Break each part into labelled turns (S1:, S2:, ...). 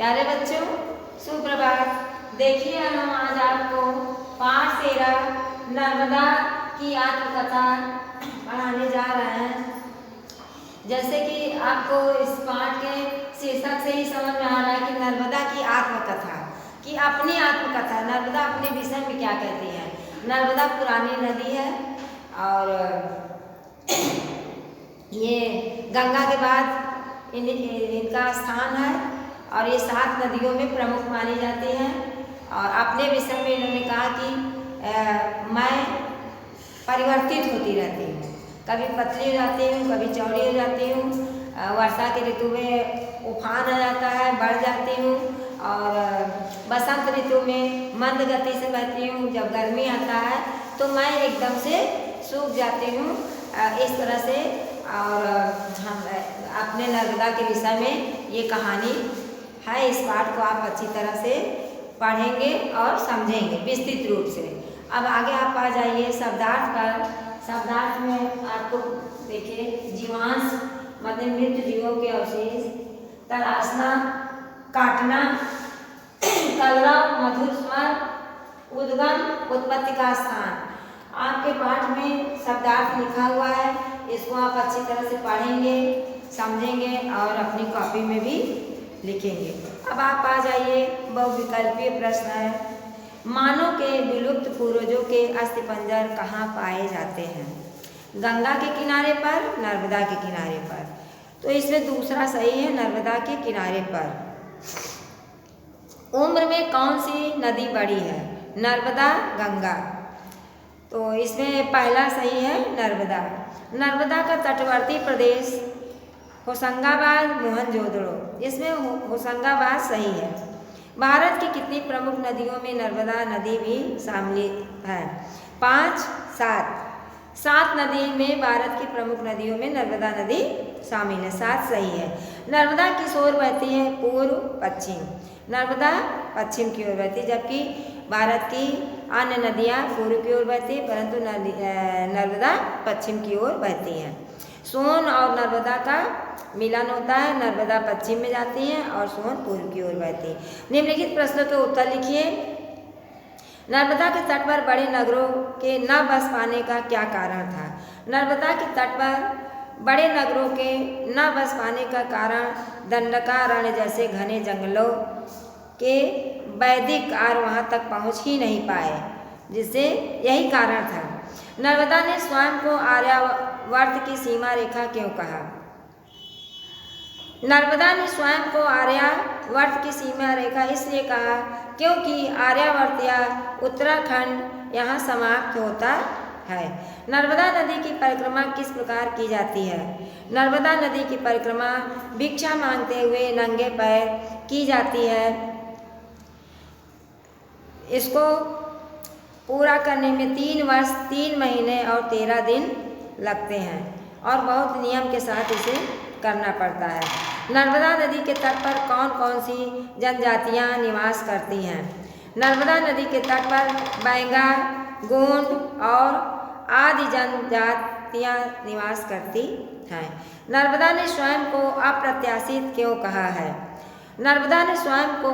S1: प्यारे बच्चों, सुप्रभात। देखिए हम आज आपको पाठ 13 नर्मदा की आत्मकथा पढ़ाने जा रहे हैं। जैसे कि आपको इस पाठ के शीर्षक से ही समझ में आ रहा है कि नर्मदा की आत्मकथा, कि अपनी आत्मकथा नर्मदा अपने विषय में क्या कहती है। नर्मदा पुरानी नदी है और ये गंगा के बाद इनका स्थान है और ये 7 नदियों में प्रमुख मानी जाती हैं। और अपने विषय में इन्होंने कहा कि मैं परिवर्तित होती रहती हूँ, कभी पतली हो जाती हूँ, कभी चौड़ी हो जाती हूँ। वर्षा के ऋतु में उफान आ जाता है, बढ़ जाती हूँ और बसंत ऋतु में मंद गति से बहती हूँ। जब गर्मी आता है तो मैं एकदम से सूख जाती हूँ। इस तरह से और हम अपने नर्मदा के विषय में ये कहानी है। इस पाठ को आप अच्छी तरह से पढ़ेंगे और समझेंगे विस्तृत रूप से। अब आगे आप आ जाइए शब्दार्थ पर। शब्दार्थ में आपको देखिए जीवांश मतलब मृत जीवों के अवशेष, तराशना, काटना, कलरव, मधुर स्वर, उद्गम, उत्पत्ति का स्थान। आपके पाठ में शब्दार्थ लिखा हुआ है, इसको आप अच्छी तरह से पढ़ेंगे, समझेंगे और अपनी कॉपी में भी लिखेंगे। अब आप आ जाइए बहुविकल्पीय प्रश्न है। मानव के विलुप्त पूर्वजों के अस्थिपंजर कहाँ पाए जाते हैं? गंगा के किनारे पर, नर्मदा के किनारे पर। तो इसमें दूसरा सही है, नर्मदा के किनारे पर। उम्र में कौन सी नदी बड़ी है? नर्मदा, गंगा। तो इसमें पहला सही है नर्मदा। नर्मदा का तटवर्ती प्रदेश होशंगाबाद, मोहनजोदड़ो। इसमें होशंगाबाद सही है। भारत की कितनी प्रमुख नदियों में नर्मदा नदी भी शामिल है? 5, 7। 7 नदी में भारत की प्रमुख नदियों में नर्मदा नदी शामिल है, 7 सही है। नर्मदा किस ओर बहती है? पूर्व पश्चिम। नर्मदा पश्चिम की ओर बहती है, जबकि भारत की अन्य नदियाँ पूर्व की ओर बहती है, परंतु नर्मदा पश्चिम की ओर बहती हैं। सोन और नर्मदा का मिलन होता है, नर्मदा पश्चिम में जाती हैं और सोन पूर्व की ओर बहती है। निम्नलिखित प्रश्नों के उत्तर लिखिए। नर्मदा के तट पर बड़े नगरों के न बस पाने का क्या कारण था? नर्मदा के तट पर बड़े नगरों के न बस पाने का कारण दंडकारण्य जैसे घने जंगलों के वैदिक और वहाँ तक पहुँच ही नहीं पाए, जिससे यही कारण था। नर्मदा ने स्वयं को आर्यावर्त की सीमा रेखा क्यों कहा? नर्मदा ने स्वयं को आर्यावर्त की सीमा रेखा इसलिए कहा क्योंकि आर्यावर्त या उत्तराखंड यहाँ समाप्त होता है। नर्मदा नदी की परिक्रमा किस प्रकार की जाती है? नर्मदा नदी की परिक्रमा भिक्षा मांगते हुए नंगे पैर की जाती है। इसको पूरा करने में 3 वर्ष 3 महीने और 13 दिन लगते हैं और बहुत नियम के साथ इसे करना पड़ता है। नर्मदा नदी के तट पर कौन कौन सी जनजातियाँ निवास करती हैं? नर्मदा नदी के तट पर बैंगा, गोंड और आदि जनजातियाँ निवास करती हैं। नर्मदा ने स्वयं को अप्रत्याशित क्यों कहा है? नर्मदा ने स्वयं को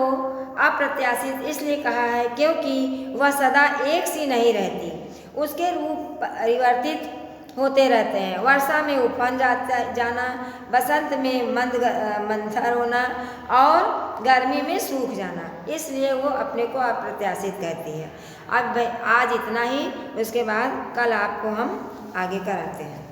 S1: अप्रत्याशित इसलिए कहा है क्योंकि वह सदा एक सी नहीं रहती, उसके रूप परिवर्तित होते रहते हैं। वर्षा में उफान जाना, बसंत में मंथर होना और गर्मी में सूख जाना, इसलिए वो अपने को अप्रत्याशित कहती है। अब आज इतना ही, उसके बाद कल आपको हम आगे कराते हैं।